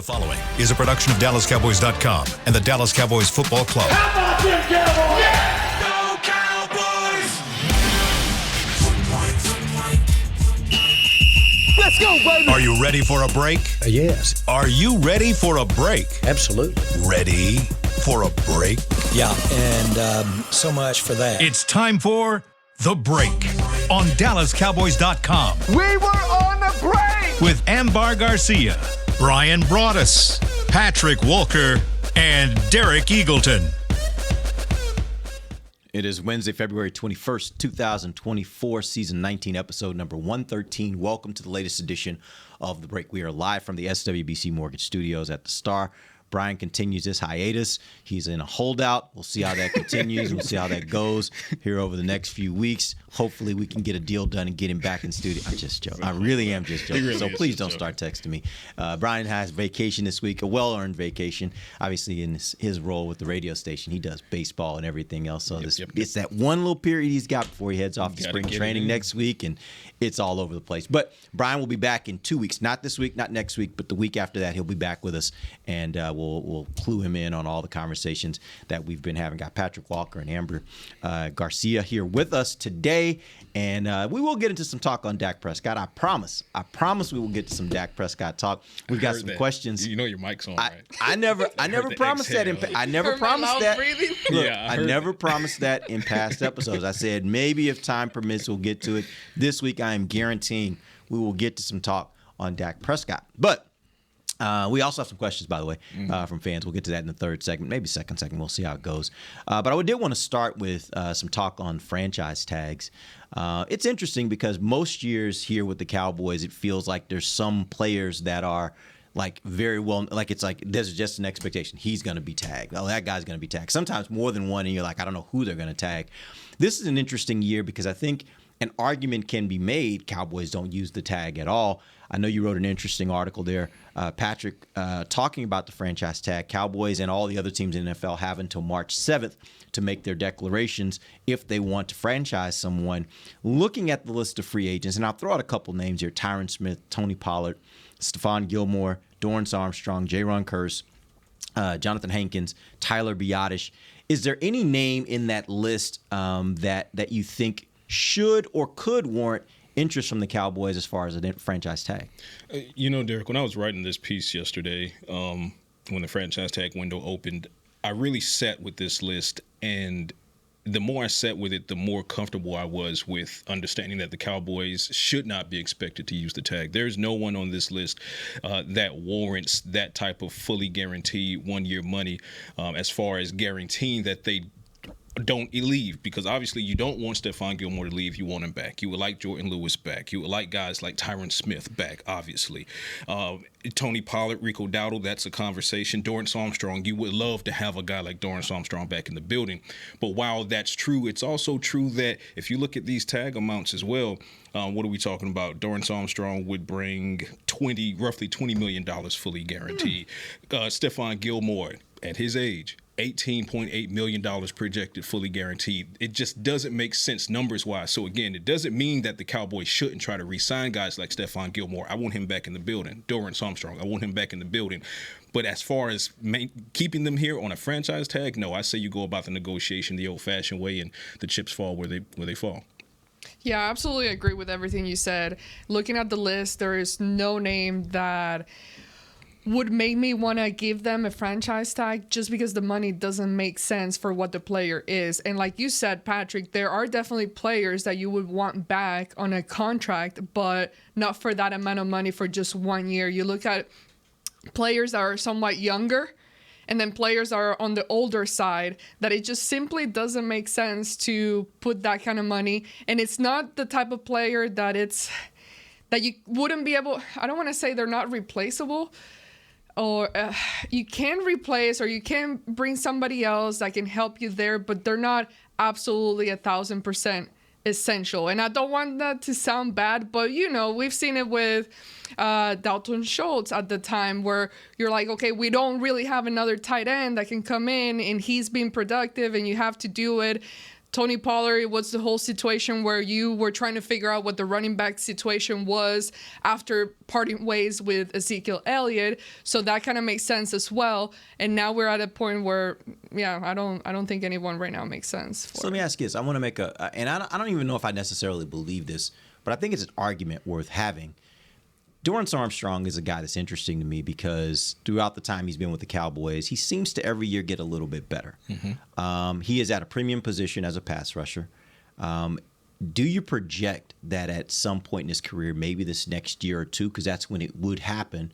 The following is a production of DallasCowboys.com and the Dallas Cowboys Football Club. How about them Cowboys? Yeah! Go Cowboys! Let's go, baby! Are you ready for a break? Yes. Are you ready for a break? Absolutely. Ready for a break? Yeah, and so much for that. It's time for The Break on DallasCowboys.com We were on a break! with Ambar Garcia, Brian Broaddus, Patrick Walker, and Derek Eagleton. It is Wednesday, February 21st, 2024, season 19, episode number 113. Welcome to the latest edition of The Break. We are live from the SWBC Mortgage Studios at the Star. Brian continues this hiatus. He's in a holdout. We'll see how that continues. We'll see how that goes here over the next few weeks. Hopefully we can get a deal done and get him back in studio. I just joke. I really am just joking. So please don't start texting me. Brian has vacation this week, a well-earned vacation. Obviously in his role with the radio station, he does baseball and everything else. So it's that one little period he's got before he heads off to spring training next week, and it's all over the place. But Brian will be back in 2 weeks. Not this week, not next week, but the week after that he'll be back with us, and we'll clue him in on all the conversations that we've been having. Got Patrick Walker and Amber Garcia here with us today, and we will get into some talk on Dak Prescott. I promise we will get to some Dak Prescott talk. We've got some questions. You know your mic's on, right? I never promised that. I never promised that. Look, I never promised that in past episodes. I said maybe if time permits, we'll get to it. This week, I am guaranteeing we will get to some talk on Dak Prescott. But we also have some questions, by the way, from fans. We'll get to that in the third segment, maybe second segment. We'll see how it goes. But I did want to start with some talk on franchise tags. It's interesting because most years here with the Cowboys, it feels like there's some players that are like very well, like it's like there's just an expectation. He's going to be tagged. Oh, that guy's going to be tagged. Sometimes more than one, and you're like, I don't know who they're going to tag. This is an interesting year because I think an argument can be made Cowboys don't use the tag at all. I know you wrote an interesting article there, Patrick, talking about the franchise tag. Cowboys and all the other teams in the NFL have until March 7th to make their declarations if they want to franchise someone. Looking at the list of free agents, and I'll throw out a couple names here: Tyron Smith, Tony Pollard, Stephon Gilmore, Dorrance Armstrong, Jaron Kearse, Jonathan Hankins, Tyler Biadasz. Is there any name in that list that you think should or could warrant interest from the Cowboys as far as a franchise tag? Derek, when I was writing this piece yesterday, when the franchise tag window opened, I really sat with this list, and the more I sat with it, the more comfortable I was with understanding that the Cowboys should not be expected to use the tag. There's no one on this list that warrants that type of fully guaranteed one-year money as far as guaranteeing that they don't leave, because obviously you don't want Stephon Gilmore to leave. You want him back. You would like Jordan Lewis back. You would like guys like Tyron Smith back, obviously. Tony Pollard, Rico Dowdle, that's a conversation. Dorrance Armstrong, you would love to have a guy like Dorrance Armstrong back in the building. But while that's true, it's also true that if you look at these tag amounts as well, what are we talking about? Dorrance Armstrong would bring roughly $20 million fully guaranteed. Stephon Gilmore, at his age, $18.8 million projected, fully guaranteed. It just doesn't make sense numbers-wise. So, again, it doesn't mean that the Cowboys shouldn't try to re-sign guys like Stephon Gilmore. I want him back in the building. Dorrance Armstrong, I want him back in the building. But as far as keeping them here on a franchise tag, no, I say you go about the negotiation the old-fashioned way, and the chips fall where they fall. Yeah, I absolutely agree with everything you said. Looking at the list, there is no name that would make me want to give them a franchise tag just because the money doesn't make sense for what the player is. And like you said, Patrick, there are definitely players that you would want back on a contract, but not for that amount of money for just 1 year. You look at players that are somewhat younger, and then players are on the older side, that it just simply doesn't make sense to put that kind of money. And it's not the type of player that you wouldn't be able, I don't want to say they're not replaceable, or you can replace, or you can bring somebody else that can help you there, but they're not absolutely 1,000% essential. And I don't want that to sound bad, but we've seen it with Dalton Schultz at the time, where you're like, okay, we don't really have another tight end that can come in and he's being productive and you have to do it. Tony Pollard, what's the whole situation where you were trying to figure out what the running back situation was after parting ways with Ezekiel Elliott. So that kind of makes sense as well. And now we're at a point where, I don't think anyone right now makes sense. So let me ask you this. I want to make and I don't even know if I necessarily believe this, but I think it's an argument worth having. Dorrance Armstrong is a guy that's interesting to me because throughout the time he's been with the Cowboys, he seems to every year get a little bit better. Mm-hmm. He is at a premium position as a pass rusher. Do you project that at some point in his career, maybe this next year or two, because that's when it would happen,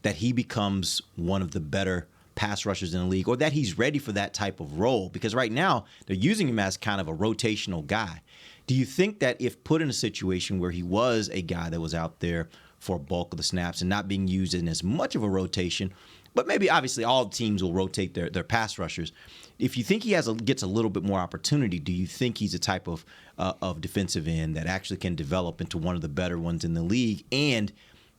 that he becomes one of the better pass rushers in the league, or that he's ready for that type of role? Because right now they're using him as kind of a rotational guy. Do you think that if put in a situation where he was a guy that was out there for a bulk of the snaps and not being used in as much of a rotation, but maybe obviously all teams will rotate their pass rushers. If you think he gets a little bit more opportunity, do you think he's a type of defensive end that actually can develop into one of the better ones in the league? And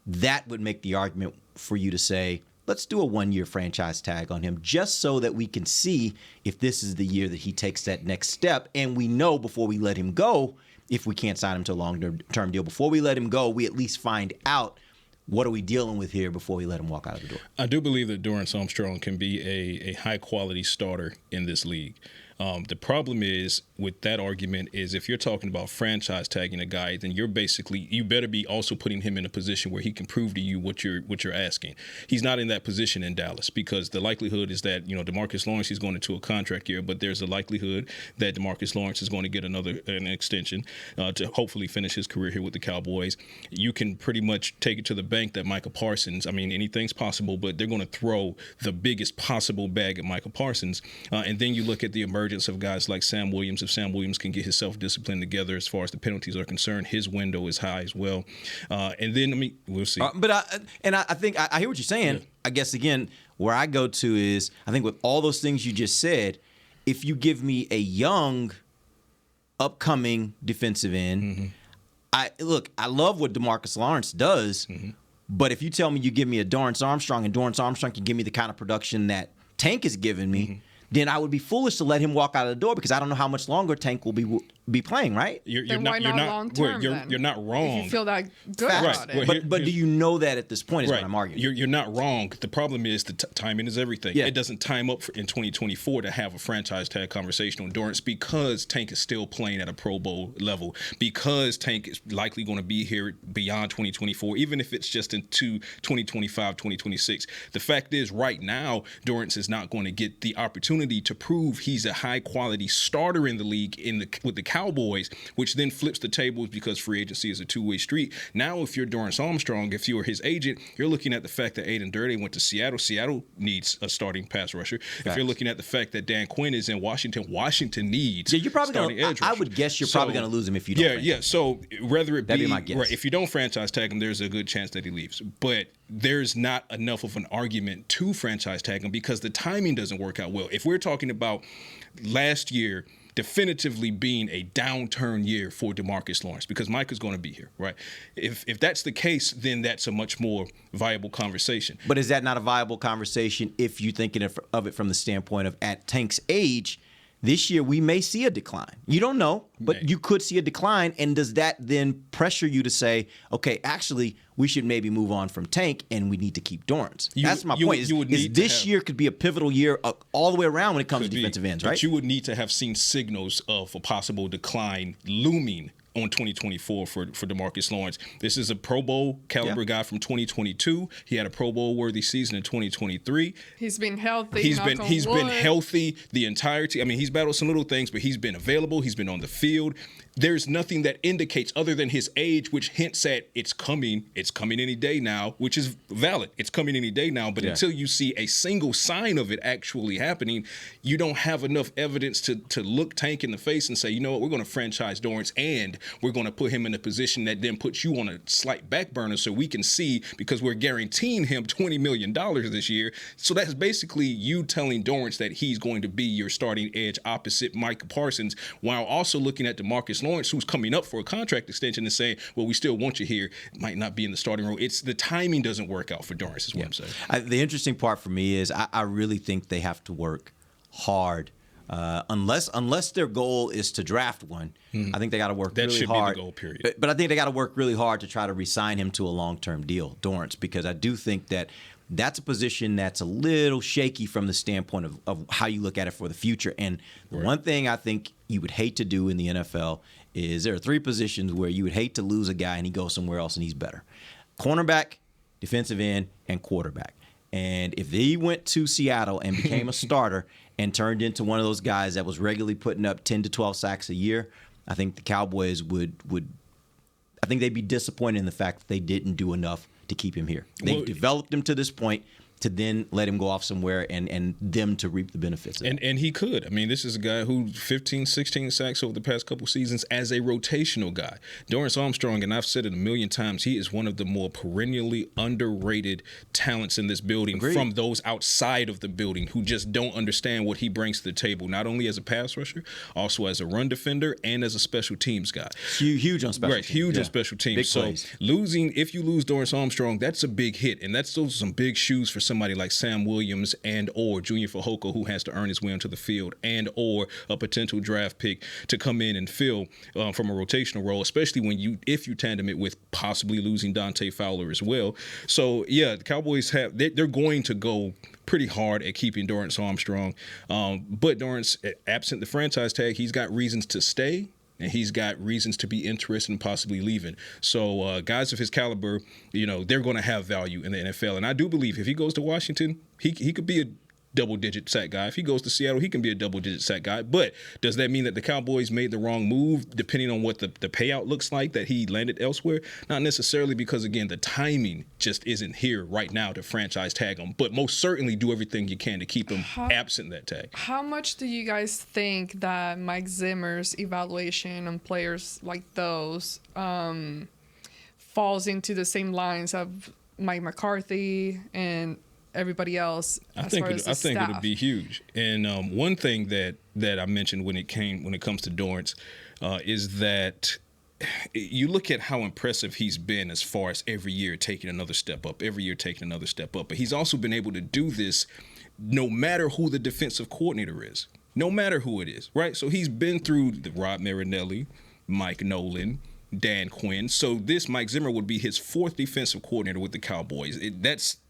that would make the argument for you to say, let's do a 1-year franchise tag on him just so that we can see if this is the year that he takes that next step. And we know before we let him go, if we can't sign him to a long-term deal, before we let him go, we at least find out what are we dealing with here before we let him walk out of the door. I do believe that Dorrance Armstrong can be a high-quality starter in this league. The problem is with that argument is if you're talking about franchise tagging a guy, then you better be also putting him in a position where he can prove to you what you're asking. He's not in that position in Dallas because the likelihood is that, DeMarcus Lawrence is going into a contract year, but there's a likelihood that DeMarcus Lawrence is going to get an extension to hopefully finish his career here with the Cowboys. You can pretty much take it to the bank that Micah Parsons, anything's possible, but they're going to throw the biggest possible bag at Micah Parsons. And then you look at the emergence of guys like Sam Williams. If Sam Williams can get his self-discipline together as far as the penalties are concerned, his window is high as well. And then, we'll see. I think I hear what you're saying. Yeah. I guess, again, where I go to is, I think with all those things you just said, if you give me a young, upcoming defensive end, mm-hmm. I love what DeMarcus Lawrence does, mm-hmm. but if you tell me you give me a Dorrance Armstrong and Dorrance Armstrong can give me the kind of production that Tank is giving me, mm-hmm. then I would be foolish to let him walk out of the door because I don't know how much longer Tank will be playing, right? You're not long term. You're not wrong. If you feel that good about it. But do you know that at this point is what I'm arguing? You're not wrong. The problem is the timing is everything. Yeah. It doesn't time up in 2024 to have a franchise tag conversation on Dorrance because Tank is still playing at a Pro Bowl level, because Tank is likely going to be here beyond 2024, even if it's just into 2025, 2026. The fact is right now, Dorrance is not going to get the opportunity to prove he's a high-quality starter in the league with the Cowboys, which then flips the tables because free agency is a two-way street. Now, if you're Dorrance Armstrong, if you're his agent, you're looking at the fact that Aiden Durden went to Seattle. Seattle needs a starting pass rusher. Facts. If you're looking at the fact that Dan Quinn is in Washington, Washington needs you're probably starting edge rusher. I would guess you're probably going to lose him if you don't. Yeah. So whether it be my guess. Right, if you don't franchise tag him, there's a good chance that he leaves. But there's not enough of an argument to franchise tag him because the timing doesn't work out well. If we're talking about last year definitively being a downturn year for DeMarcus Lawrence, because Micah's going to be here, right? If that's the case, then that's a much more viable conversation. But is that not a viable conversation if you're thinking of it from the standpoint of at Tank's age, this year we may see a decline? You don't know, but you could see a decline. And does that then pressure you to say, okay, actually, we should maybe move on from Tank and we need to keep Dorrance? That's my point. This year could be a pivotal year all the way around when it comes to defensive ends, right? But you would need to have seen signals of a possible decline looming on 2024 for DeMarcus Lawrence. This is a Pro Bowl caliber guy from 2022. He had a Pro Bowl worthy season in 2023. He's been healthy. He's been healthy the entirety. He's battled some little things, but he's been available. He's been on the field. There's nothing that indicates other than his age, which hints at it's coming any day now, which is valid. It's coming any day now, but until you see a single sign of it actually happening, you don't have enough evidence to look Tank in the face and say, you know what, we're going to franchise Dorrance and we're going to put him in a position that then puts you on a slight back burner so we can see, because we're guaranteeing him $20 million this year. So that's basically you telling Dorrance that he's going to be your starting edge opposite Micah Parsons, while also looking at DeMarcus Lawrence, who's coming up for a contract extension, and saying, well, we still want you here. It might not be in the starting role. It's the timing doesn't work out for Dorrance is what I'm saying. The interesting part for me is I really think they have to work hard Unless their goal is to draft one, I think they got to work really hard. That should be the goal, period. But I think they got to work really hard to try to re-sign him to a long-term deal, Dorrance, because I do think that that's a position that's a little shaky from the standpoint of how you look at it for the future. And the one thing I think you would hate to do in the NFL is there are 3 positions where you would hate to lose a guy and he goes somewhere else and he's better. Cornerback, defensive end, and quarterback. And if he went to Seattle and became a starter and turned into one of those guys that was regularly putting up 10 to 12 sacks a year, I think the Cowboys would I think they'd be disappointed in the fact that they didn't do enough to keep him here. They've developed him to this point to then let him go off somewhere and them to reap the benefits of it. And he could. I mean, this is a guy who 15, 16 sacks over the past couple seasons as a rotational guy. Dorrance Armstrong, and I've said it a million times, he is one of the more perennially underrated talents in this building. Agreed. From those outside of the building who just don't understand what he brings to the table, not only as a pass rusher, also as a run defender and as a special teams guy. Huge on special teams. Right, huge on special teams. Big so plays. if you lose Dorrance Armstrong, that's a big hit, and those are some big shoes for somebody like Sam Williams and or Junior Fehoko, who has to earn his way onto the field, and or a potential draft pick to come in and fill from a rotational role, especially if you tandem it with possibly losing Dante Fowler as well. So yeah, the Cowboys they're going to go pretty hard at keeping Dorrance Armstrong, but Dorrance, absent the franchise tag, he's got reasons to stay. And he's got reasons to be interested in possibly leaving. So guys of his caliber, they're going to have value in the NFL. And I do believe if he goes to Washington, he could be a double-digit sack guy. If he goes to Seattle, he can be a double-digit sack guy. But does that mean that the Cowboys made the wrong move, depending on what the payout looks like, that he landed elsewhere? Not necessarily, because, again, the timing just isn't here right now to franchise tag him. But most certainly do everything you can to keep him absent that tag. How much do you guys think that Mike Zimmer's evaluation on players like those falls into the same lines of Mike McCarthy and everybody else? I think it would be huge. And one thing that I mentioned when it comes to Dorrance is that you look at how impressive he's been as far as every year taking another step up. But he's also been able to do this no matter who the defensive coordinator is, no matter who it is, right? So he's been through the Rod Marinelli, Mike Nolan, Dan Quinn. So this Mike Zimmer would be his 4th defensive coordinator with the Cowboys.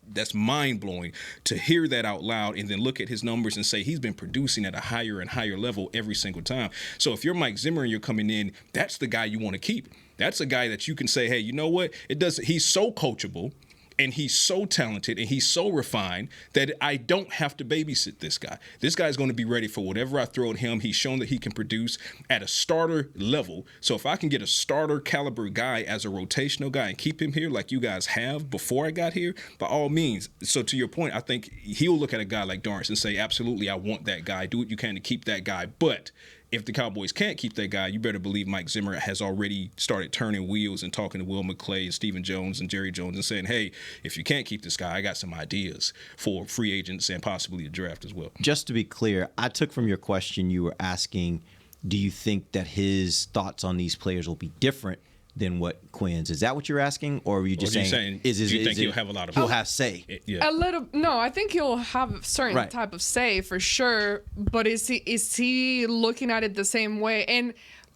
That's mind-blowing to hear that out loud and then look at his numbers and say he's been producing at a higher and higher level every single time. So if you're Mike Zimmer and you're coming in, that's the guy you want to keep. That's a guy that you can say, hey, you know what? He's so coachable. And he's so talented and he's so refined that I don't have to babysit this guy. This guy's going to be ready for whatever I throw at him. He's shown that he can produce at a starter level. So if I can get a starter caliber guy as a rotational guy and keep him here like you guys have before I got here, by all means. So to your point, I think he'll look at a guy like Dorrance and say, absolutely, I want that guy. Do what you can to keep that guy. But if the Cowboys can't keep that guy, you better believe Mike Zimmer has already started turning wheels and talking to Will McClay and Stephen Jones and Jerry Jones and saying, hey, if you can't keep this guy, I got some ideas for free agents and possibly a draft as well. Just to be clear, I took from your question you were asking, do you think that his thoughts on these players will be different than what Quinn's? Is that what you're asking, or are you just saying do you think he'll have a lot of? He'll have say. Yeah. No, I think he'll have a certain type of say for sure. But is he looking at it the same way? And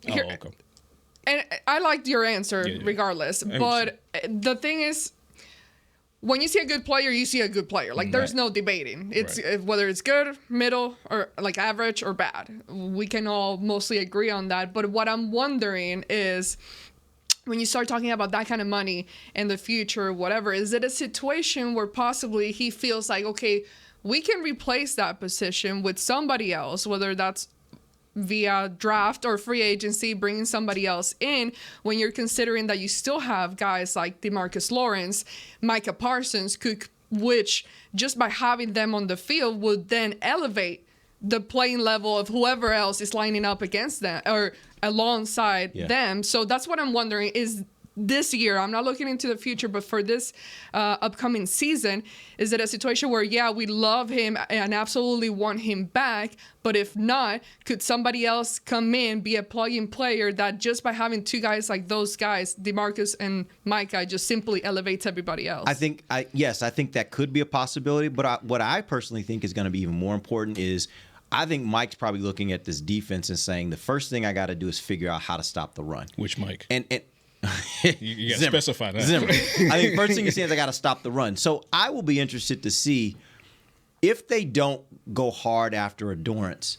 here, okay. And I liked your answer regardless. But the thing is, when you see a good player, you see a good player. Like there's no debating. It's whether it's good, middle, or like average or bad. We can all mostly agree on that. But what I'm wondering is, when you start talking about that kind of money in the future, whatever, is it a situation where possibly he feels like, okay, we can replace that position with somebody else, whether that's via draft or free agency, bringing somebody else in, when you're considering that you still have guys like DeMarcus Lawrence, Micah Parsons, Cook, which just by having them on the field would then elevate the playing level of whoever else is lining up against them or alongside them. So that's what I'm wondering is this year, I'm not looking into the future, but for this upcoming season, is it a situation where, we love him and absolutely want him back, but if not, could somebody else come in, be a plug-in player that just by having two guys like those guys, DeMarcus and Micah, just simply elevates everybody else? I think that could be a possibility, but what I personally think is going to be even more important is, I think Mike's probably looking at this defense and saying the first thing I got to do is figure out how to stop the run. Which Mike? And you got to specify that. Zimmer. I think first thing he's saying is I got to stop the run. So I will be interested to see if they don't go hard after Dorrance.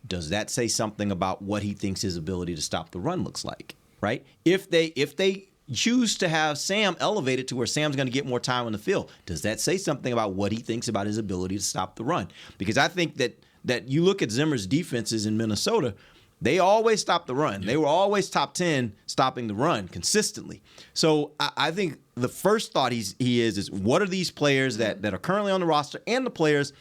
Does that say something about what he thinks his ability to stop the run looks like? Right? If they choose to have Sam elevated to where Sam's going to get more time on the field, does that say something about what he thinks about his ability to stop the run? Because I think that you look at Zimmer's defenses in Minnesota, they always stop the run. They were always top 10 stopping the run consistently. So I think the first thought he is what are these players that are currently on the roster and the players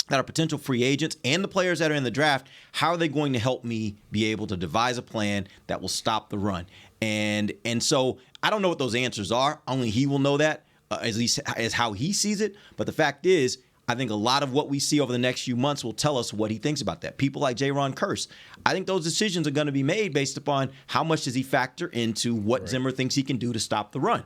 that are potential free agents and the players that are in the draft, how are they going to help me be able to devise a plan that will stop the run? And so I don't know what those answers are. Only he will know that, at least as how he sees it. But the fact is, I think a lot of what we see over the next few months will tell us what he thinks about that. People like Jaron Kearse, I think those decisions are going to be made based upon how much does he factor into what Zimmer thinks he can do to stop the run.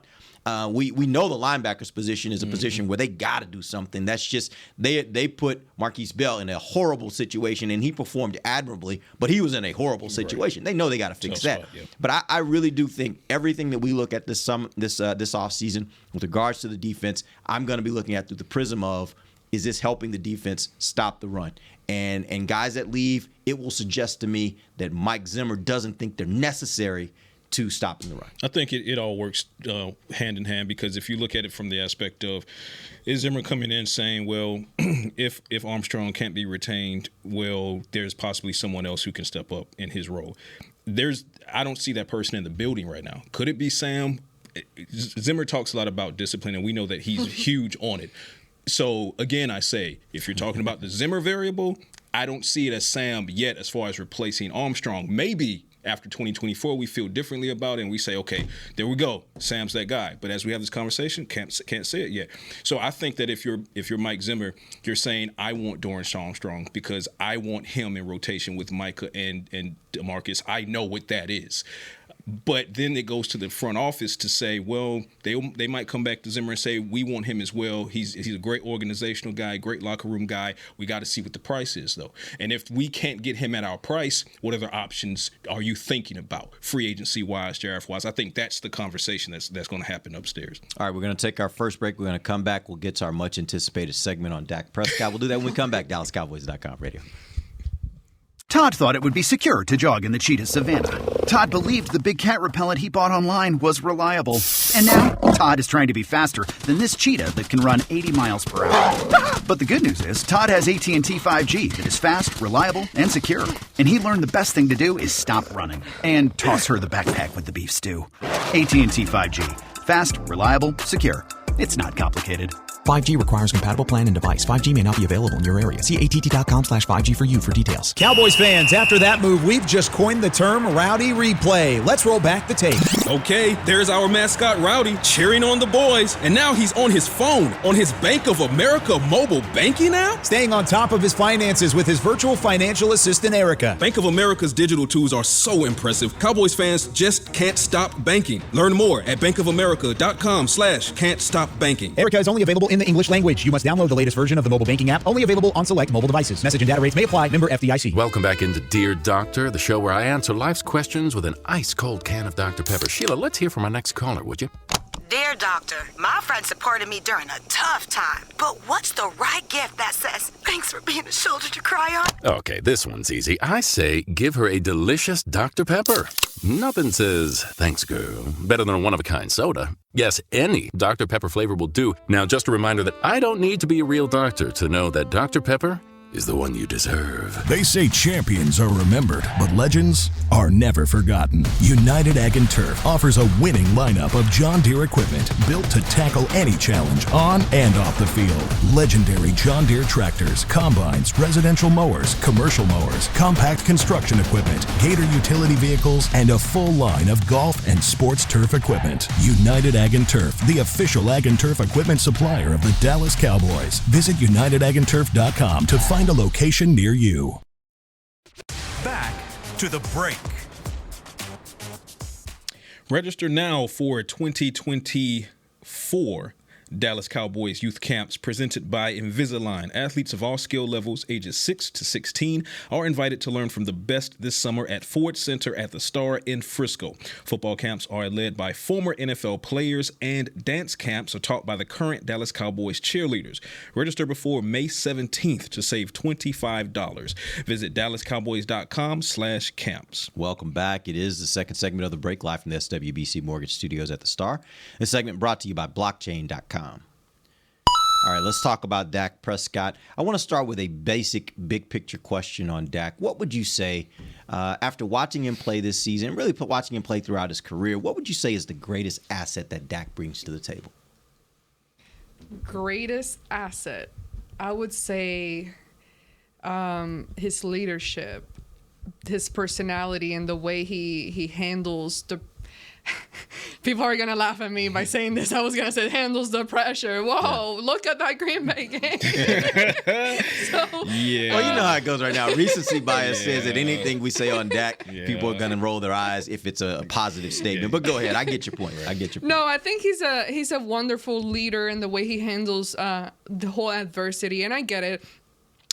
We know the linebackers position is a position where they got to do something. That's just they put Marquise Bell in a horrible situation, and he performed admirably, but he was in a horrible situation. They know they got to fix that. But I really do think everything that we look at this offseason with regards to the defense, I'm going to be looking at through the prism of, is this helping the defense stop the run? And guys that leave, it will suggest to me that Mike Zimmer doesn't think they're necessary to stopping the run. I think it all works hand in hand, because if you look at it from the aspect of, is Zimmer coming in saying, well, if Armstrong can't be retained, well, there's possibly someone else who can step up in his role. I don't see that person in the building right now. Could it be Sam? Zimmer talks a lot about discipline, and we know that he's huge on it. So, again, I say, if you're talking about the Zimmer variable, I don't see it as Sam yet as far as replacing Armstrong. Maybe after 2024, we feel differently about it, and we say, okay, there we go, Sam's that guy. But as we have this conversation, can't say it yet. So I think that if you're Mike Zimmer, you're saying, I want Dorrance Armstrong because I want him in rotation with Micah and DeMarcus. I know what that is. But then it goes to the front office to say, well, they might come back to Zimmer and say, we want him as well. He's a great organizational guy, great locker room guy. We got to see what the price is, though. And if we can't get him at our price, what other options are you thinking about, free agency-wise, draft-wise? I think that's the conversation that's going to happen upstairs. All right, we're going to take our first break. We're going to come back. We'll get to our much-anticipated segment on Dak Prescott. We'll do that when we come back. DallasCowboys.com radio. Todd thought it would be secure to jog in the cheetah savanna. Todd believed the big cat repellent he bought online was reliable. And now, Todd is trying to be faster than this cheetah that can run 80 miles per hour. But the good news is, Todd has AT&T 5G that is fast, reliable, and secure. And he learned the best thing to do is stop running and toss her the backpack with the beef stew. AT&T 5G. Fast, reliable, secure. It's not complicated. 5G requires compatible plan and device. 5G may not be available in your area. See att.com/5G for you for details. Cowboys fans, after that move, we've just coined the term Rowdy Replay. Let's roll back the tape. Okay, there's our mascot Rowdy cheering on the boys. And now he's on his phone, on his Bank of America mobile banking app? Staying on top of his finances with his virtual financial assistant, Erica. Bank of America's digital tools are so impressive. Cowboys fans just can't stop banking. Learn more at bankofamerica.com/can't-stop-banking. Erica is only available in the English language. You must download the latest version of the mobile banking app, only available on select mobile devices. Message and data rates may apply. Member FDIC. Welcome back into Dear Doctor, the show where I answer life's questions with an ice-cold can of Dr. Pepper. Sheila, let's hear from our next caller, would you? Dear Doctor, my friend supported me during a tough time, but what's the right gift that says, thanks for being a shoulder to cry on? Okay, this one's easy. I say give her a delicious Dr. Pepper. Nothing says, thanks, girl, better than a one-of-a-kind soda. Yes, any Dr. Pepper flavor will do. Now, just a reminder that I don't need to be a real doctor to know that Dr. Pepper is the one you deserve. They say champions are remembered, but legends are never forgotten. United Ag and Turf offers a winning lineup of John Deere equipment built to tackle any challenge on and off the field. Legendary John Deere tractors, combines, residential mowers, commercial mowers, compact construction equipment, Gator utility vehicles, and a full line of golf and sports turf equipment. United Ag and Turf, the official Ag and Turf equipment supplier of the Dallas Cowboys. Visit UnitedAgAndTurf.com to find a location near you. Back to the break. Register now for 2024 Dallas Cowboys youth camps presented by Invisalign. Athletes of all skill levels, ages 6 to 16, are invited to learn from the best this summer at Ford Center at the Star in Frisco. Football camps are led by former NFL players, and dance camps are taught by the current Dallas Cowboys cheerleaders. Register before May 17th to save $25. Visit DallasCowboys.com/camps. Welcome back. It is the second segment of The Break, live from the SWBC Mortgage Studios at the Star. This segment brought to you by Blockchain.com. All right, let's talk about Dak Prescott. I want to start with a basic, big-picture question on Dak. What would you say, after watching him play this season, really watching him play throughout his career, what would you say is the greatest asset that Dak brings to the table? Greatest asset? I would say his leadership, his personality, and the way he handles the... People are going to laugh at me by saying this. I was going to say handles the pressure. Whoa, look at that Green Bay game. Well, you know how it goes right now. Recency bias says that anything we say on Dak, people are going to roll their eyes if it's a positive statement. But go ahead. I get your point. No, I think he's a wonderful leader in the way he handles the whole adversity, and I get it.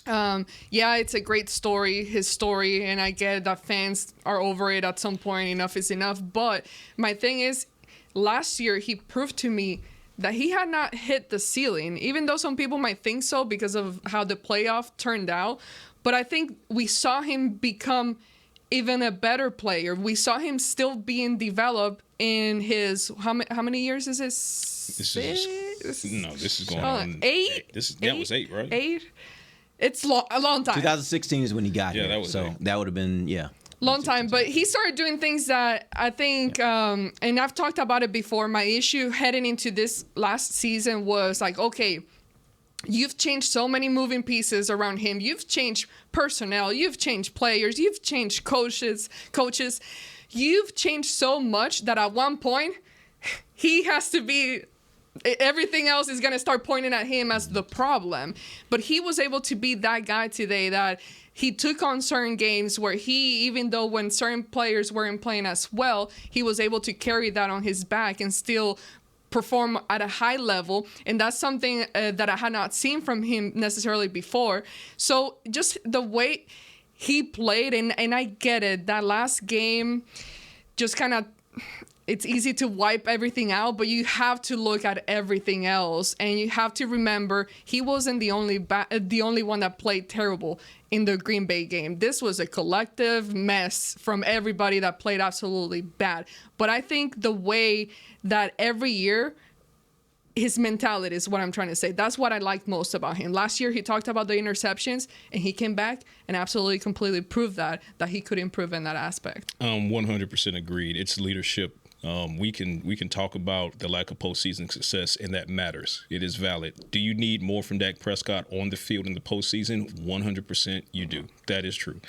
It's a great story, his story, and I get that fans are over it at some point. Enough is enough. But my thing is, last year he proved to me that he had not hit the ceiling, even though some people might think so because of how the playoff turned out. But I think we saw him become even a better player. We saw him still being developed in his, how many years is this? This is going on 8. That was 8, right? 8. It's a long time. 2016 is when he got here. That would have been, long time. But he started doing things that I think, and I've talked about it before, my issue heading into this last season was like, okay, you've changed so many moving pieces around him. You've changed personnel. You've changed players. You've changed coaches. You've changed so much that at one point, he has to be... everything else is going to start pointing at him as the problem. But he was able to be that guy today that he took on certain games where even though when certain players weren't playing as well, he was able to carry that on his back and still perform at a high level. And that's something that I had not seen from him necessarily before. So just the way he played, and I get it, that last game just kind of... it's easy to wipe everything out, but you have to look at everything else, and you have to remember he wasn't the only one that played terrible in the Green Bay game. This was a collective mess from everybody that played absolutely bad. But I think the way that every year, his mentality is what I'm trying to say. That's what I liked most about him. Last year, he talked about the interceptions, and he came back and absolutely completely proved that he could improve in that aspect. 100% agreed. It's leadership. We can talk about the lack of postseason success, and that matters. It is valid. Do you need more from Dak Prescott on the field in the postseason? 100% you do. That is true.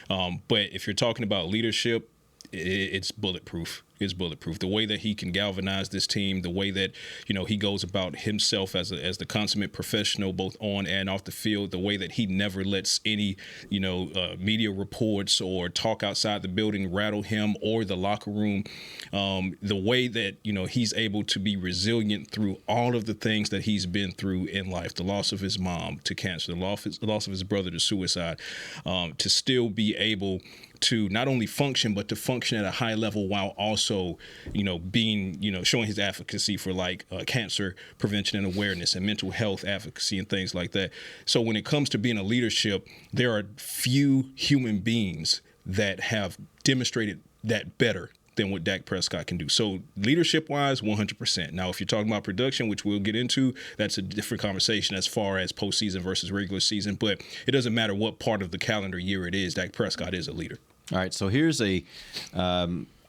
But if you're talking about leadership, it's bulletproof. It's bulletproof. The way that he can galvanize this team, the way that he goes about himself as the consummate professional, both on and off the field, the way that he never lets any media reports or talk outside the building rattle him or the locker room, the way that he's able to be resilient through all of the things that he's been through in life, the loss of his mom to cancer, the loss of his brother to suicide, to still be able to not only function, but to function at a high level while also, being, showing his advocacy for cancer prevention and awareness and mental health advocacy and things like that. So when it comes to being a leadership, there are few human beings that have demonstrated that better than what Dak Prescott can do. So leadership-wise, 100%. Now, if you're talking about production, which we'll get into, that's a different conversation as far as postseason versus regular season. But it doesn't matter what part of the calendar year it is, Dak Prescott is a leader. All right, so here's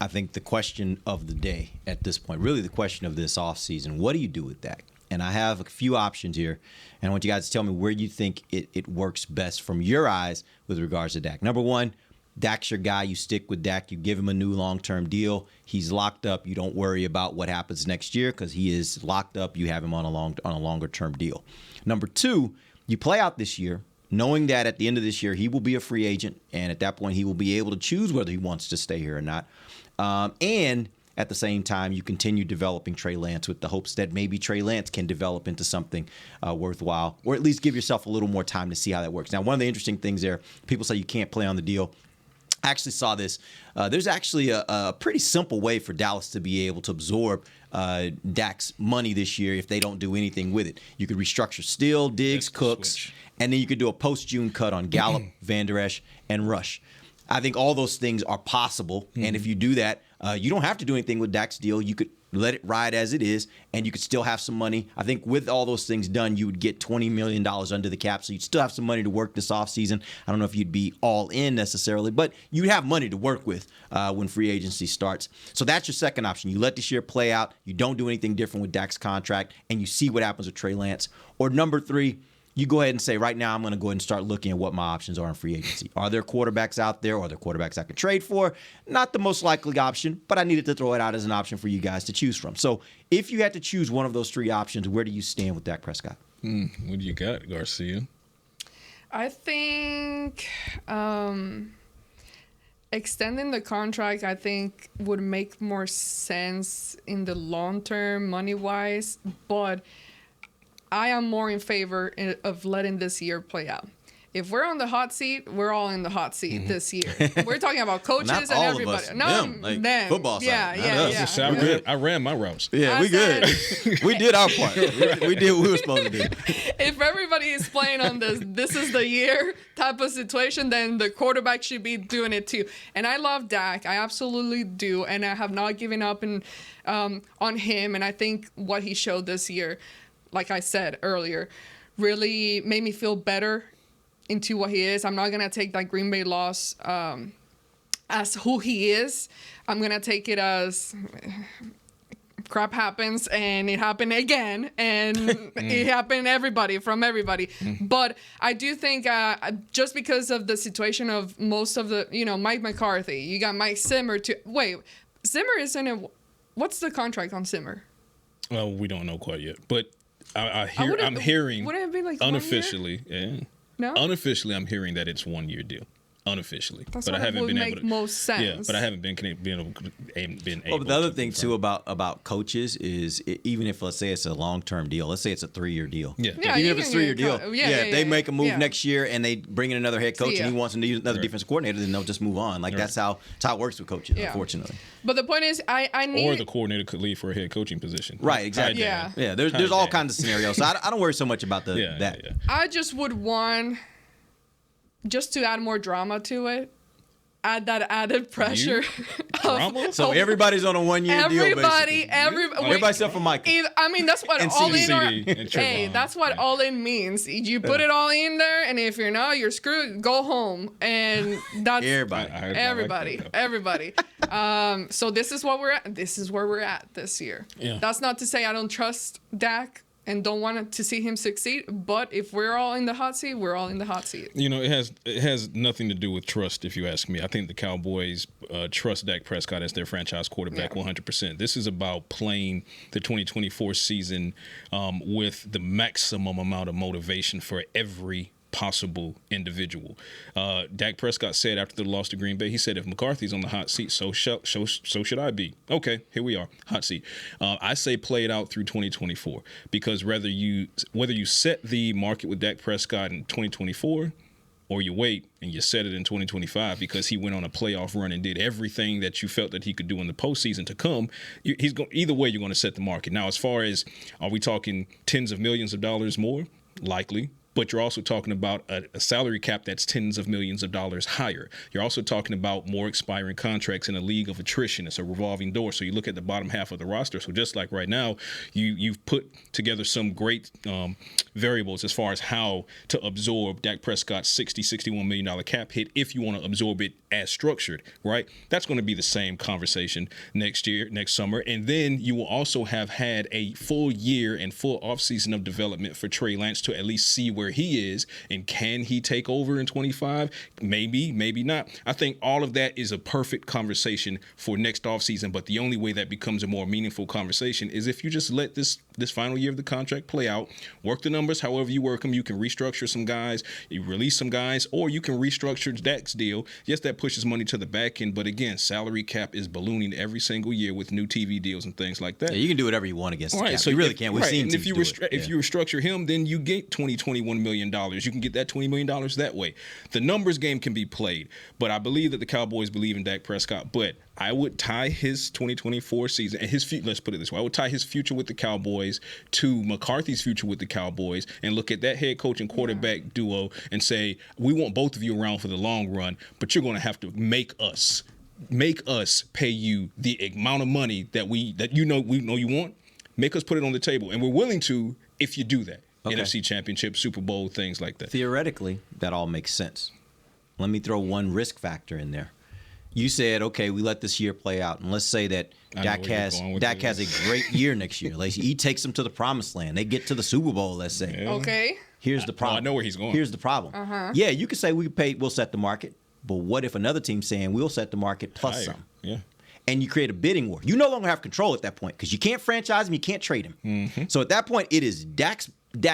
I think the question of the day at this point, really the question of this offseason. What do you do with Dak? And I have a few options here, and I want you guys to tell me where you think it works best from your eyes with regards to Dak. Number one, Dak's your guy. You stick with Dak. You give him a new long-term deal. He's locked up. You don't worry about what happens next year because he is locked up. You have him on a longer-term deal. Number two, you play out this year, knowing that at the end of this year, he will be a free agent, and at that point, he will be able to choose whether he wants to stay here or not. And At the same time, you continue developing Trey Lance with the hopes that maybe Trey Lance can develop into something worthwhile, or at least give yourself a little more time to see how that works. Now, one of the interesting things there, people say you can't play on the deal. I actually saw this. There's actually a pretty simple way for Dallas to be able to absorb Dak's money this year if they don't do anything with it. You could restructure Steele, Diggs, Cooks, and then you could do a post-June cut on Gallup, Van Der Esch, and Rush. I think all those things are possible, and if you do that, you don't have to do anything with Dak's deal. You could let it ride as it is, and you could still have some money. I think with all those things done, you would get $20 million under the cap, so you'd still have some money to work this offseason. I don't know if you'd be all in necessarily, but you'd have money to work with when free agency starts. So that's your second option. You let this year play out. You don't do anything different with Dak's contract, and you see what happens with Trey Lance. Or number three, you go ahead and say, right now, I'm going to go ahead and start looking at what my options are in free agency. Are there quarterbacks out there? Are there quarterbacks I could trade for? Not the most likely option, but I needed to throw it out as an option for you guys to choose from. So if you had to choose one of those three options, where do you stand with Dak Prescott? What do you got, Garcia? I think extending the contract, I think, would make more sense in the long term, money-wise, but I am more in favor of letting this year play out. If we're on the hot seat, we're all in the hot seat this year. We're talking about coaches Not and all everybody. Of us. No, them. Football side. I'm good. I ran my routes. Yeah, we good. We did our part. We did what we were supposed to do. If everybody is playing on this is the year type of situation, then the quarterback should be doing it too. And I love Dak. I absolutely do. And I have not given up on him. And I think what he showed this year, like I said earlier, really made me feel better into what he is. I'm not going to take that Green Bay loss as who he is. I'm going to take it as crap happens, and it happened again, and it happened from everybody. But I do think just because of the situation of most of the, Mike McCarthy, you got Mike Zimmer too. Wait, Zimmer isn't it? What's the contract on Zimmer? Well, we don't know quite yet, but I'm hearing wouldn't it be like unofficially, No? Unofficially, I'm hearing that it's 1 year deal. Unofficially, That's but what I haven't would been make able to. most sense. Yeah, but I haven't been able. But the other thing too about coaches is even if let's say it's a long-term deal, let's say it's a 3-year deal. Yeah. Even if it's a 3-year deal, if they make a move yeah. next year and they bring in another head coach and he wants another defensive coordinator, then they'll just move on. Like that's how it works with coaches, unfortunately. But the point is, I need. Or the coordinator could leave for a head coaching position. Right. Exactly. Yeah. There's all kinds of scenarios. So I don't worry so much about that. Yeah. I just would want, just to add more drama to it, add that added pressure. So everybody's on a 1-year deal. Everybody except for Michael. That's what And all in CD. Hey, that's what all in means. You put it all in there, and if you're not, you're screwed. Go home, and that's everybody. So this is what we're at. This is where we're at this year. Yeah. That's not to say I don't trust Dak and don't want to see him succeed, but if we're all in the hot seat, we're all in the hot seat. It has nothing to do with trust, if you ask me. I think the Cowboys trust Dak Prescott as their franchise quarterback 100%. This is about playing the 2024 season with the maximum amount of motivation for every possible individual. Dak Prescott said after the loss to Green Bay, he said, if McCarthy's on the hot seat, so should I be. Okay, here we are, hot seat. I say play it out through 2024 because whether you set the market with Dak Prescott in 2024 or you wait and you set it in 2025 because he went on a playoff run and did everything that you felt that he could do in the postseason to come, either way you're going to set the market. Now, as far as are we talking tens of millions of dollars more? Likely. But you're also talking about a salary cap that's tens of millions of dollars higher. You're also talking about more expiring contracts in a league of attrition. It's a revolving door. So you look at the bottom half of the roster. So just like right now, you've put together some great variables as far as how to absorb Dak Prescott's $61 million cap hit if you want to absorb it as structured, right? That's going to be the same conversation next summer. And then you will also have had a full year and full offseason of development for Trey Lance to at least see where he is and can he take over in 25? Maybe not. I think all of that is a perfect conversation for next offseason, but the only way that becomes a more meaningful conversation is if you just let this final year of the contract play out, work the numbers however you work them. You can restructure some guys, you release some guys, or you can restructure Dak's deal. Yes, that pushes money to the back end. But again, salary cap is ballooning every single year with new TV deals and things like that. Yeah, you can do whatever you want against the cap. So you really can't. We've seen and teams do it. If you restructure him, then you get $21 million. You can get that $20 million that way. The numbers game can be played, but I believe that the Cowboys believe in Dak Prescott. But I would tie his 2024 season and his future. Let's put it this way: I would tie his future with the Cowboys to McCarthy's future with the Cowboys, and look at that head coach and quarterback duo and say, we want both of you around for the long run, but you're going to have to make us pay you the amount of money that we know you want. Make us put it on the table, and we're willing to if you do that. Okay. NFC Championship, Super Bowl, things like that. Theoretically, that all makes sense. Let me throw one risk factor in there. You said, okay, we let this year play out, and let's say that Dak has a great year next year. Like, he takes them to the promised land. They get to the Super Bowl, let's say. Yeah. Okay. Here's the problem. I know where he's going. Here's the problem. Yeah, you could say we'll set the market, but what if another team's saying we'll set the market plus some? Yeah. And you create a bidding war. You no longer have control at that point because you can't franchise him, you can't trade him. Mm-hmm. So at that point, it is Dak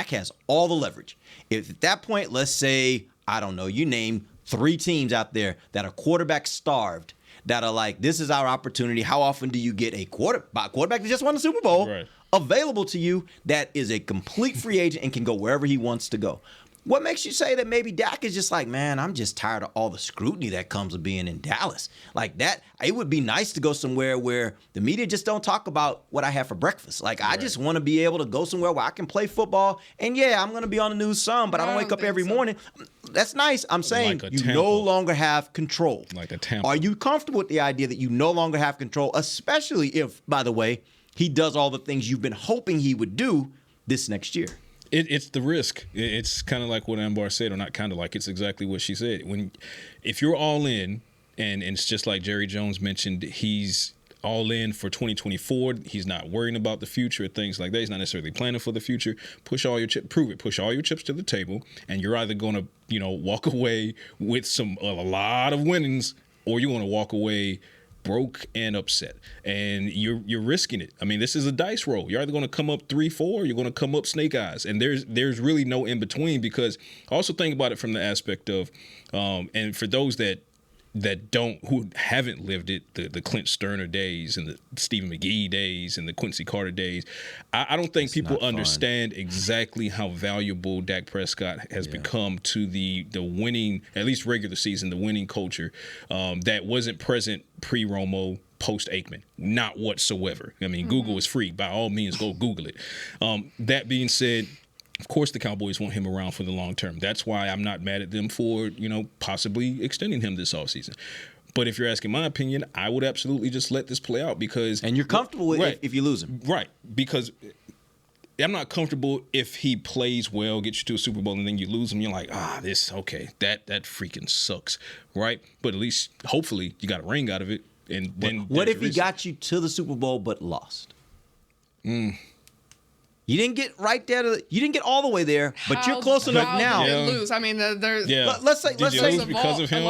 has all the leverage. If at that point, let's say, I don't know, you name 3 teams out there that are quarterback starved, that are like, this is our opportunity. How often do you get a quarterback that just won the Super Bowl available to you that is a complete free agent and can go wherever he wants to go? What makes you say that maybe Dak is just like, man, I'm just tired of all the scrutiny that comes with being in Dallas? Like that, it would be nice to go somewhere where the media just don't talk about what I have for breakfast. Like, I just want to be able to go somewhere where I can play football. And yeah, I'm going to be on the news some, but I don't wake up every morning. That's nice. I'm saying you no longer have control. Like a Tampa. Are you comfortable with the idea that you no longer have control, especially if, by the way, he does all the things you've been hoping he would do this next year? It's the risk. It's kind of like what Ambar said, or not kind of like, it's exactly what she said. If you're all in, and it's just like Jerry Jones mentioned, he's all in for 2024. He's not worrying about the future, things like that. He's not necessarily planning for the future. Push all your chips to the table, and you're either going to, walk away with a lot of winnings, or you're going to walk away broke and upset, and you're risking it. I mean, this is a dice roll. You're either going to come up 3-4, or you're going to come up snake eyes, and there's really no in between. Because also think about it from the aspect of, and for those that who haven't lived it, the Clint Sterner days and the Stephen McGee days and the Quincy Carter days, I don't think people understand exactly how valuable Dak Prescott has become to the winning, at least regular season, the winning culture that wasn't present pre-Romo, post-Aikman. Not whatsoever. I mean, Google is free. By all means, go Google it. That being said, of course, the Cowboys want him around for the long term. That's why I'm not mad at them for, possibly extending him this offseason. But if you're asking my opinion, I would absolutely just let this play out because... And you're comfortable with it if you lose him. Right. Because I'm not comfortable if he plays well, gets you to a Super Bowl, and then you lose him. You're like, that freaking sucks. Right? But at least, hopefully, you got a ring out of it. And then what if he got you to the Super Bowl but lost? You didn't get right there. You didn't get all the way there, but you're close enough now. How did you lose? I mean, there's. Yeah. Let's say. Did you lose because of him?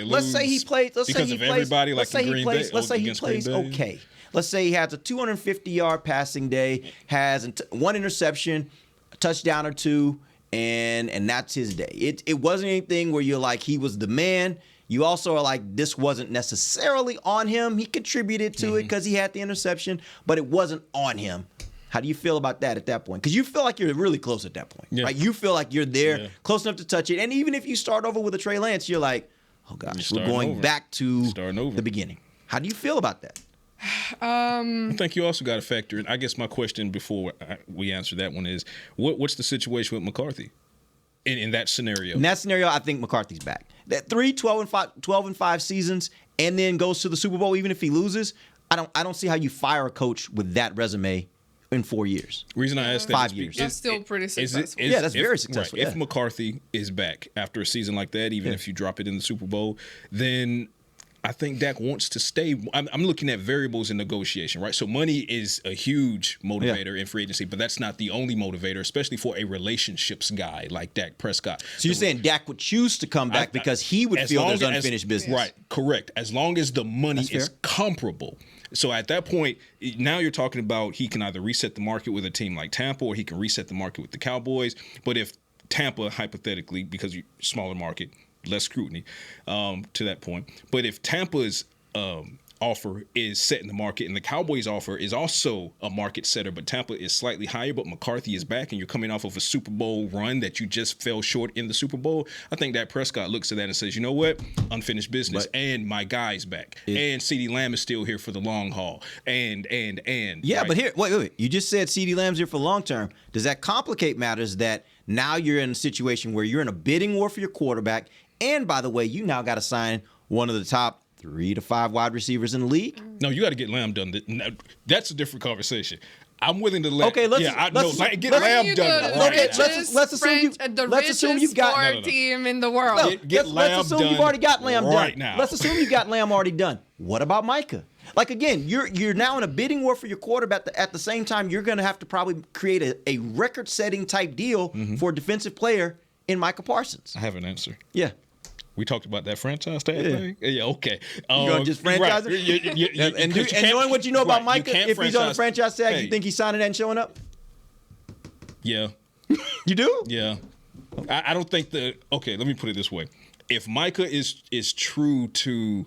Let's say he played. Because of everybody, like in Green Bay. Let's say he plays okay. Let's say he has a 250-yard passing day, has one interception, a touchdown or two, and that's his day. It wasn't anything where you're like he was the man. You also are like, this wasn't necessarily on him. He contributed to it because he had the interception, but it wasn't on him. How do you feel about that at that point? Because you feel like you're really close at that point, right? You feel like you're there, close enough to touch it. And even if you start over with a Trey Lance, you're like, oh gosh, we're going back to the beginning. How do you feel about that? I think you also got to factor in. I guess my question before we answer that one is, what's the situation with McCarthy in that scenario? In that scenario, I think McCarthy's back. That 12-5 seasons, and then goes to the Super Bowl, even if he loses. I don't see how you fire a coach with that resume in 4 years. Reason I asked that 5 years. That's still pretty successful. That's very successful. Right. If McCarthy is back after a season like that, even if you drop it in the Super Bowl, then I think Dak wants to stay. I'm looking at variables in negotiation, right? So money is a huge motivator in free agency, but that's not the only motivator, especially for a relationships guy like Dak Prescott. So you're saying Dak would choose to come back because he would feel there's unfinished business. Right, correct. As long as the money is comparable. So at that point, now you're talking about he can either reset the market with a team like Tampa, or he can reset the market with the Cowboys. But if Tampa, hypothetically, because you're smaller market, less scrutiny to that point. But if Tampa's offer is set in the market, and the Cowboys offer is also a market setter, but Tampa is slightly higher, but McCarthy is back, and you're coming off of a Super Bowl run that you just fell short in the Super Bowl, I think Dak Prescott looks at that and says, you know what, unfinished business, and my guy's back, and CeeDee Lamb is still here for the long haul, and yeah, right? But here, wait, you just said CeeDee Lamb's here for long term. Does that complicate matters that now you're in a situation where you're in a bidding war for your quarterback, and by the way, you now got to sign one of the top 3 to 5 wide receivers in the league? No, you got to get Lamb done. That's a different conversation. I'm willing to let. Okay, get Lamb done. Okay, let's assume you've got team in the world. Get Lamb let's assume done you've already got Lamb right done. now. Let's assume you got Lamb already done. What about Micah? Like, again, you're now in a bidding war for your quarterback. At the same time, you're going to have to probably create a record-setting type deal for a defensive player in Micah Parsons. I have an answer. Yeah. We talked about that franchise tag thing. Yeah, okay. You're going to just franchise it? And knowing what you know about Micah, if he's on a franchise tag, you think he's signing that and showing up? Yeah. You do? Yeah. I don't think okay, let me put it this way. If Micah is true to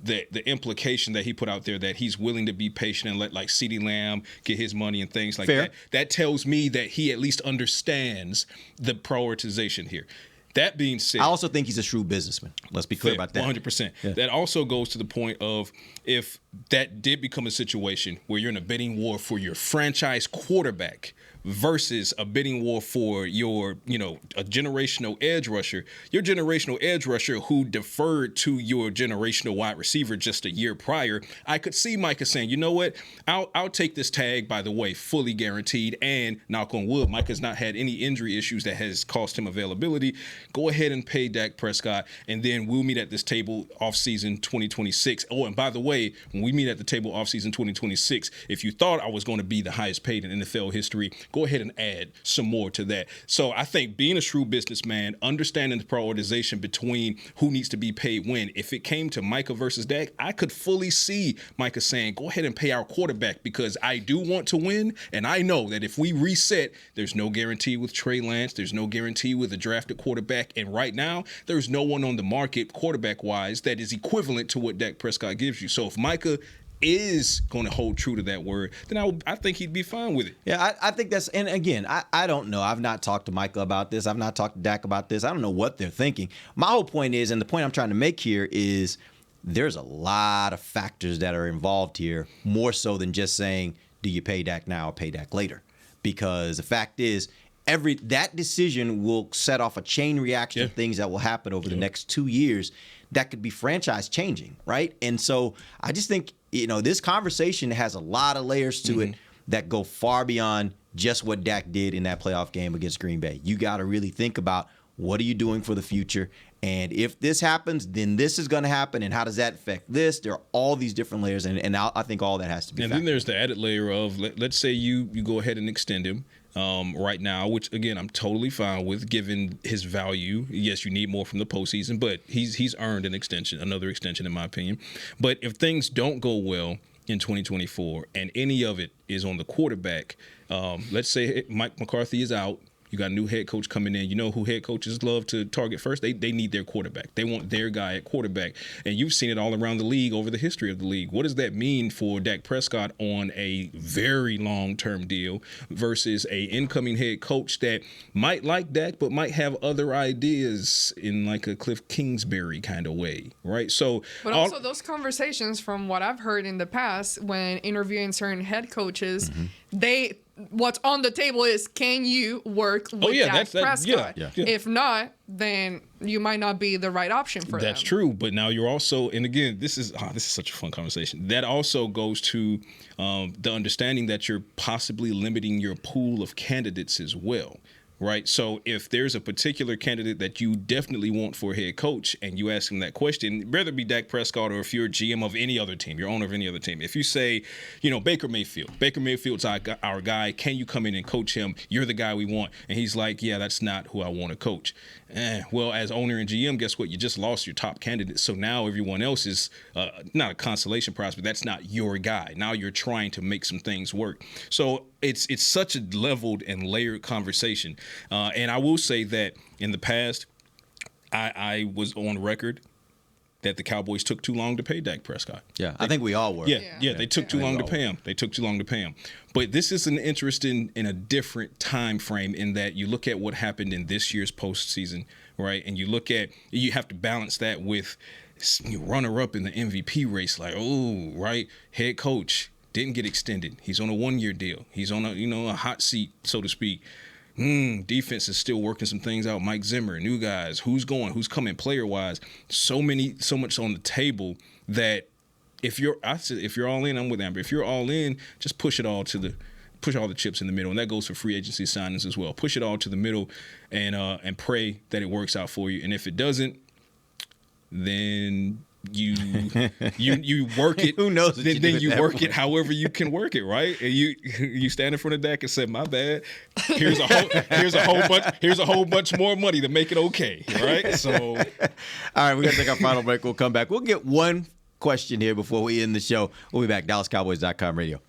the implication that he put out there that he's willing to be patient and let like CeeDee Lamb get his money and things like that, that tells me that he at least understands the prioritization here. That being said, I also think he's a shrewd businessman. Let's be clear about that. 100%. Yeah. That also goes to the point of if that did become a situation where you're in a bidding war for your franchise quarterback versus a bidding war for your, a generational edge rusher, your generational edge rusher who deferred to your generational wide receiver just a year prior, I could see Micah saying, you know what, I'll take this tag, by the way, fully guaranteed, and knock on wood, Micah's not had any injury issues that has cost him availability. Go ahead and pay Dak Prescott, and then we'll meet at this table offseason 2026. Oh, and by the way, when we meet at the table offseason 2026, if you thought I was going to be the highest paid in NFL history, go ahead and add some more to that. So I think being a shrewd businessman, understanding the prioritization between who needs to be paid when, if it came to Micah versus Dak, I could fully see Micah saying, go ahead and pay our quarterback because I do want to win. And I know that if we reset, there's no guarantee with Trey Lance. There's no guarantee with a drafted quarterback. And right now, there's no one on the market quarterback-wise that is equivalent to what Dak Prescott gives you. So if Micah is going to hold true to that word, then I think he'd be fine with it. Yeah, I think that's, and again, I don't know. I've not talked to Micah about this. I've not talked to Dak about this. I don't know what they're thinking. My whole point is, and the point I'm trying to make here is there's a lot of factors that are involved here, more so than just saying, do you pay Dak now or pay Dak later? Because the fact is, that decision will set off a chain reaction of things that will happen over the next 2 years that could be franchise changing, right? And so I just think, this conversation has a lot of layers to it that go far beyond just what Dak did in that playoff game against Green Bay. You got to really think about what are you doing for the future? And if this happens, then this is going to happen. And how does that affect this? There are all these different layers. And I think all that has to be And then there's the added layer of, let's say you go ahead and extend him right now, which, again, I'm totally fine with given his value. Yes, you need more from the postseason, but he's earned another extension, in my opinion. But if things don't go well in 2024 and any of it is on the quarterback, let's say Mike McCarthy is out. You got a new head coach coming in. You know who head coaches love to target first? They need their quarterback. They want their guy at quarterback. And you've seen it all around the league over the history of the league. What does that mean for Dak Prescott on a very long-term deal versus a incoming head coach that might like Dak but might have other ideas in like a Cliff Kingsbury kind of way, right? So, but also those conversations, from what I've heard in the past when interviewing certain head coaches, what's on the table is, can you work with Dak Prescott? Yeah. If not, then you might not be the right option for them. That's true. But now you're also, and again, this is such a fun conversation. That also goes to the understanding that you're possibly limiting your pool of candidates as well. Right. So if there's a particular candidate that you definitely want for a head coach and you ask him that question, whether it be Dak Prescott or if you're GM of any other team, you're owner of any other team, if you say, Baker Mayfield's our guy, can you come in and coach him? You're the guy we want. And he's like, yeah, that's not who I want to coach. Well, as owner and GM, guess what? You just lost your top candidate. So now everyone else is not a consolation prize, but that's not your guy. Now you're trying to make some things work. So it's such a leveled and layered conversation. And I will say that in the past, I was on record that the Cowboys took too long to pay Dak Prescott. Yeah, I think we all were. Yeah, they took too long to pay him. They took too long to pay him. But this is an interesting in a different time frame in that you look at what happened in this year's postseason, right? And you have to balance that with runner-up in the MVP race. Like, right, head coach didn't get extended. He's on a 1-year deal. He's on a hot seat, so to speak. Defense is still working some things out. Mike Zimmer, new guys, who's coming player wise. So much on the table that if you're all in, I'm with Amber. If you're all in, just push all the chips in the middle, and that goes for free agency signings as well. Push it all to the middle, and pray that it works out for you. And if it doesn't, then you work it. Who knows? Then you work it however you can work it, right? And you stand in front of Dak and say, "My bad. Here's a whole bunch more money to make it okay." Right? So, all right, we're gonna take our final break. We'll come back. We'll get one question here before we end the show. We'll be back. DallasCowboys.com radio.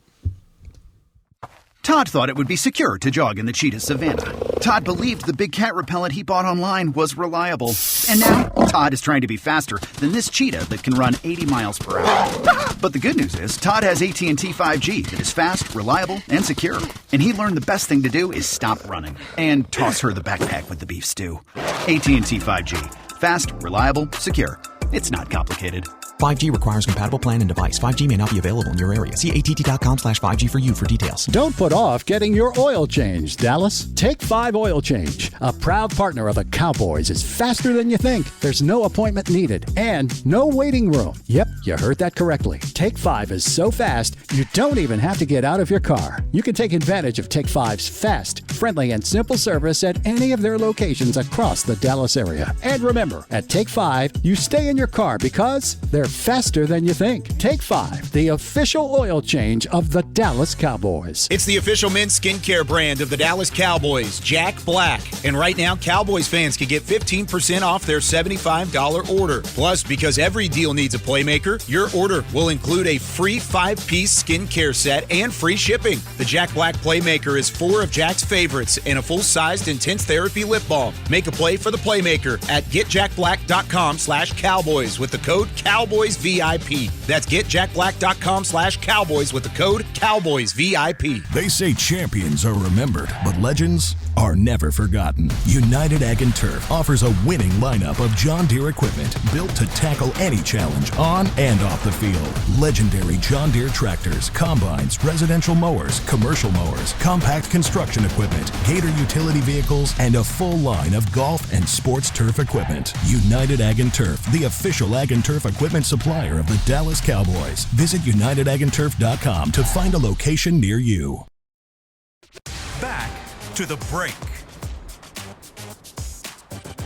Todd thought it would be secure to jog in the cheetah savanna. Todd believed the big cat repellent he bought online was reliable. And now, Todd is trying to be faster than this cheetah that can run 80 miles per hour. But the good news is, Todd has AT&T 5G that is fast, reliable, and secure. And he learned the best thing to do is stop running and toss her the backpack with the beef stew. AT&T 5G. Fast, reliable, secure. It's not complicated. 5G requires compatible plan and device. 5G may not be available in your area. See att.com/5G for you for details. Don't put off getting your oil changed, Dallas. Take 5 Oil Change, a proud partner of the Cowboys, is faster than you think. There's no appointment needed and no waiting room. Yep, you heard that correctly. Take 5 is so fast, you don't even have to get out of your car. You can take advantage of Take 5's fast, friendly, and simple service at any of their locations across the Dallas area. And remember, at Take 5, you stay in your car because they're faster than you think. Take 5, the official oil change of the Dallas Cowboys. It's the official men's skincare brand of the Dallas Cowboys, Jack Black. And right now, Cowboys fans can get 15% off their $75 order. Plus, because every deal needs a playmaker, your order will include a free 5-piece skincare set and free shipping. The Jack Black Playmaker is 4 of Jack's favorites and a full-sized intense therapy lip balm. Make a play for the Playmaker at getjackblack.com/Cowboys with the code CowboysVIP. That's getjackblack.com/Cowboys with the code CowboysVIP. They say champions are remembered, but legends are never forgotten. United Ag and Turf offers a winning lineup of John Deere equipment built to tackle any challenge on and off the field. Legendary John Deere tractors, combines, residential mowers, commercial mowers, compact construction equipment, Gator utility vehicles, and a full line of golf and sports turf equipment. United Ag and Turf, the official Ag and Turf equipment supplier of the Dallas Cowboys. Visit UnitedAgAndTurf.com to find a location near you. Back to the break.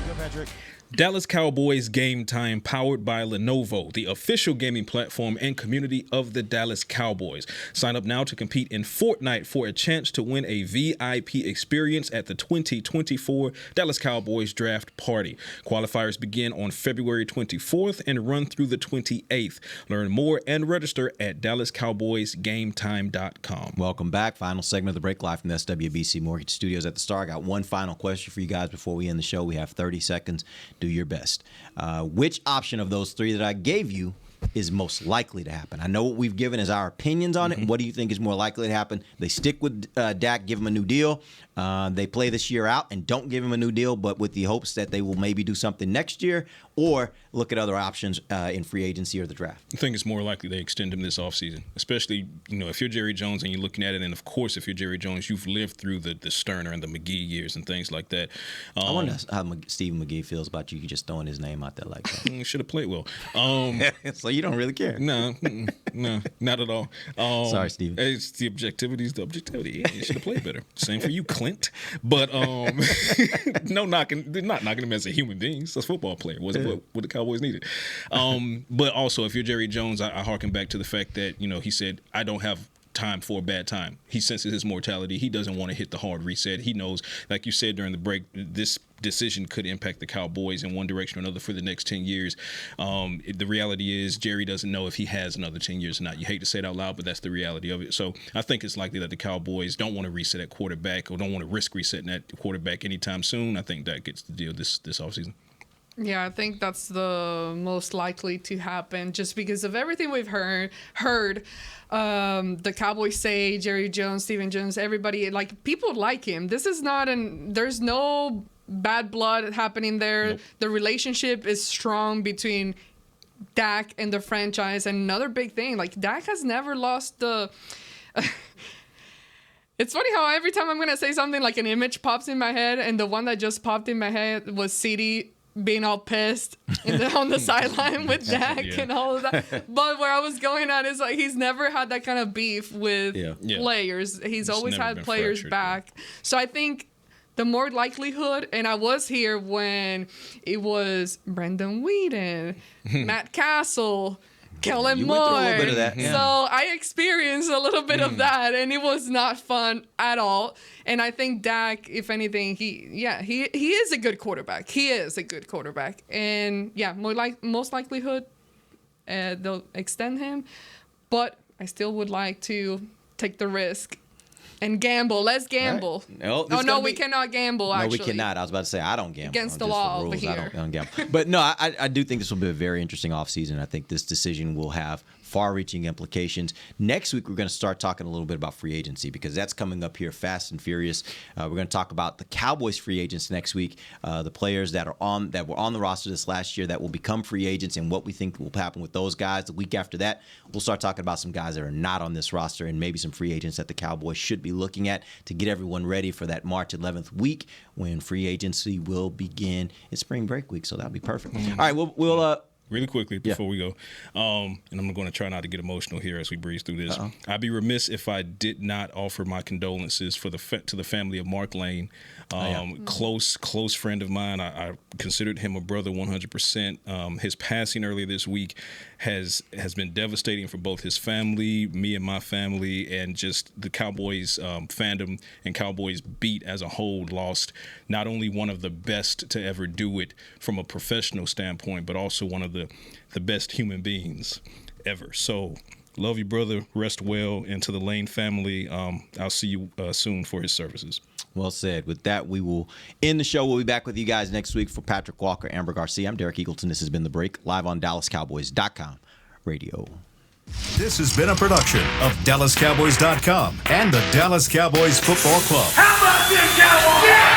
Go, Patrick. Dallas Cowboys Game Time, powered by Lenovo, the official gaming platform and community of the Dallas Cowboys. Sign up now to compete in Fortnite for a chance to win a VIP experience at the 2024 Dallas Cowboys Draft Party. Qualifiers begin on February 24th and run through the 28th. Learn more and register at DallasCowboysGameTime.com. Welcome back. Final segment of the break, live from the SWBC Mortgage Studios at the Star. I got one final question for you guys before we end the show. We have 30 seconds. Do your best. Which option of those 3 that I gave you is most likely to happen? I know what we've given as our opinions on it. What do you think is more likely to happen? They stick with Dak, give him a new deal. They play this year out and don't give him a new deal, but with the hopes that they will maybe do something next year, or look at other options in free agency or the draft. I think it's more likely they extend him this offseason, especially, if you're Jerry Jones and you're looking at it, and of course, if you're Jerry Jones, you've lived through the Sterner and the McGee years and things like that. I wonder how Stephen McGee feels about you just throwing his name out there like that. Should have played well. So you don't really care? No, not at all. Sorry, Stephen. It's the objectivity is the objectivity. Yeah, you should have played better. Same for you, Clint. But not knocking him as a human being. He's a football player. Wasn't what the Cowboys needed. But also, if you're Jerry Jones, I harken back to the fact that he said, I don't have time for a bad time. He senses his mortality. He doesn't want to hit the hard reset. He knows, like you said during the break, this decision could impact the Cowboys in one direction or another for the next 10 years. The reality is Jerry doesn't know if he has another 10 years or not. You hate to say it out loud, but that's the reality of it. So I think it's likely that the Cowboys don't want to reset at quarterback or don't want to risk resetting that quarterback anytime soon. I think that gets the deal this offseason. Yeah, I think that's the most likely to happen just because of everything we've heard. The Cowboys say, Jerry Jones, Stephen Jones, everybody, like, people like him. This is not there's no bad blood happening there. Nope. The relationship is strong between Dak and the franchise. And another big thing, like, Dak has never lost the... It's funny how every time I'm going to say something, like, an image pops in my head, and the one that just popped in my head was CD being all pissed on the sideline with Dak and all of that. But where I was going at is, like, he's never had that kind of beef with players. He's always had players back. Yeah. So I think the more likelihood, and I was here when it was Brendan Whedon, Matt Castle, Kellen Moore. A little bit of that. Yeah. So I experienced a little bit of that, and it was not fun at all. And I think Dak, if anything, he is a good quarterback. He is a good quarterback. And most likelihood they'll extend him. But I still would like to take the risk and gamble. Let's gamble. Right. We cannot gamble, actually. No, we cannot. I was about to say, I don't gamble. Against the law over here. I don't gamble. But no, I do think this will be a very interesting offseason. I think this decision will have far-reaching implications. Next week, we're going to start talking a little bit about free agency because that's coming up here fast and furious. We're going to talk about the Cowboys free agents next week, the players that were on the roster this last year that will become free agents and what we think will happen with those guys. The week after that, we'll start talking about some guys that are not on this roster and maybe some free agents that the Cowboys should be looking at to get everyone ready for that March 11th week when free agency will begin. It's spring break week, so that'll be perfect. All right, we'll really quickly before we go, and I'm going to try not to get emotional here as we breeze through this. I'd be remiss if I did not offer my condolences to the family of Mark Lane, close friend of mine. I considered him a brother 100%. His passing earlier this week has been devastating for both his family, me and my family, and just the Cowboys fandom and Cowboys beat as a whole. Lost not only one of the best to ever do it from a professional standpoint, but also one of the best human beings ever. So love you, brother. Rest well. And to the Lane family, I'll see you soon for his services. Well said. With that, we will end the show. We'll be back with you guys next week. For Patrick Walker, Amber Garcia, I'm Derek Eagleton. This has been The Break, live on DallasCowboys.com radio. This has been a production of DallasCowboys.com and the Dallas Cowboys Football Club. How about this, Cowboys? Yeah!